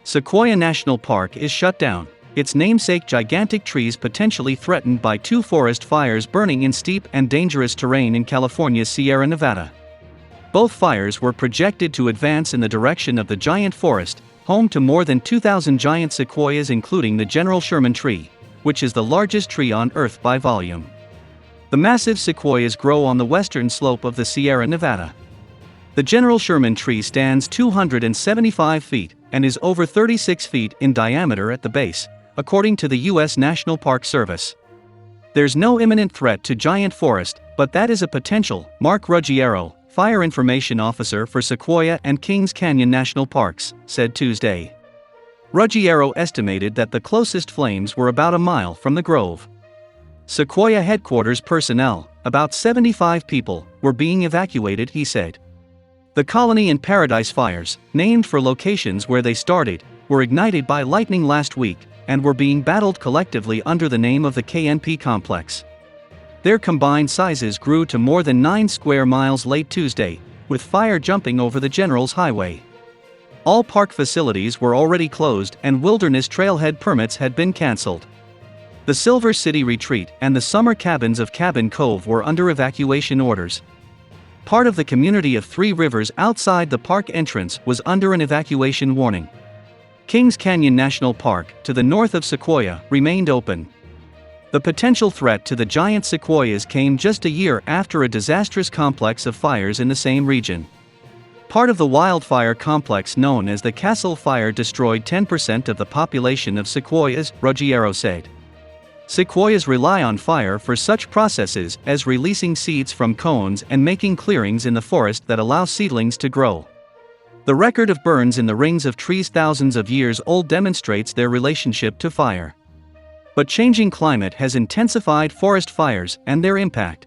Sequoia National Park is shut down, its namesake gigantic trees potentially threatened by 2 forest fires burning in steep and dangerous terrain in California's Sierra Nevada. Both fires were projected to advance in the direction of the giant forest, home to more than 2,000 giant sequoias including the General Sherman Tree, which is the largest tree on Earth by volume. The massive sequoias grow on the western slope of the Sierra Nevada. The General Sherman Tree stands 275 feet and is over 36 feet in diameter at the base, according to the U.S. National Park Service. There's no imminent threat to giant forest, but that is a potential, Mark Ruggiero, Fire Information Officer for Sequoia and Kings Canyon National Parks, said Tuesday. Ruggiero estimated that the closest flames were about a mile from the grove. Sequoia headquarters personnel, about 75 people, were being evacuated, he said. The Colony and Paradise fires, named for locations where they started, were ignited by lightning last week and were being battled collectively under the name of the KNP Complex. Their combined sizes grew to more than 9 square miles late Tuesday, with fire jumping over the General's Highway. All park facilities were already closed and wilderness trailhead permits had been canceled. The Silver City Retreat and the summer cabins of Cabin Cove were under evacuation orders. Part of the community of Three Rivers outside the park entrance was under an evacuation warning. Kings Canyon National Park, to the north of Sequoia, remained open. The potential threat to the giant sequoias came just a year after a disastrous complex of fires in the same region. Part of the wildfire complex known as the Castle Fire destroyed 10% of the population of sequoias, Ruggiero said. Sequoias rely on fire for such processes as releasing seeds from cones and making clearings in the forest that allow seedlings to grow. The record of burns in the rings of trees thousands of years old demonstrates their relationship to fire. But changing climate has intensified forest fires and their impact.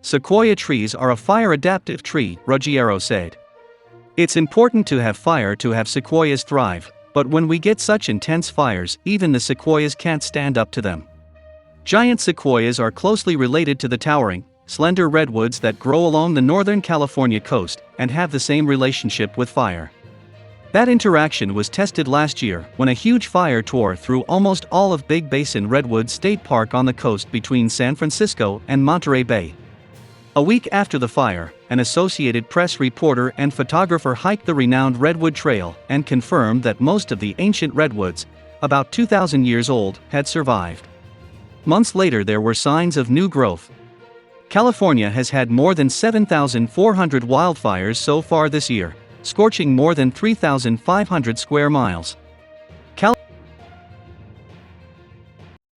Sequoia trees are a fire-adaptive tree, Ruggiero said. It's important to have fire to have sequoias thrive, but when we get such intense fires, even the sequoias can't stand up to them. Giant sequoias are closely related to the towering, slender redwoods that grow along the northern California coast and have the same relationship with fire. That interaction was tested last year when a huge fire tore through almost all of Big Basin Redwoods State Park on the coast between San Francisco and Monterey Bay. A week after the fire, an Associated Press reporter and photographer hiked the renowned Redwood Trail and confirmed that most of the ancient redwoods, about 2,000 years old, had survived. Months later there were signs of new growth. California has had more than 7,400 wildfires so far this year, scorching more than 3,500 square miles.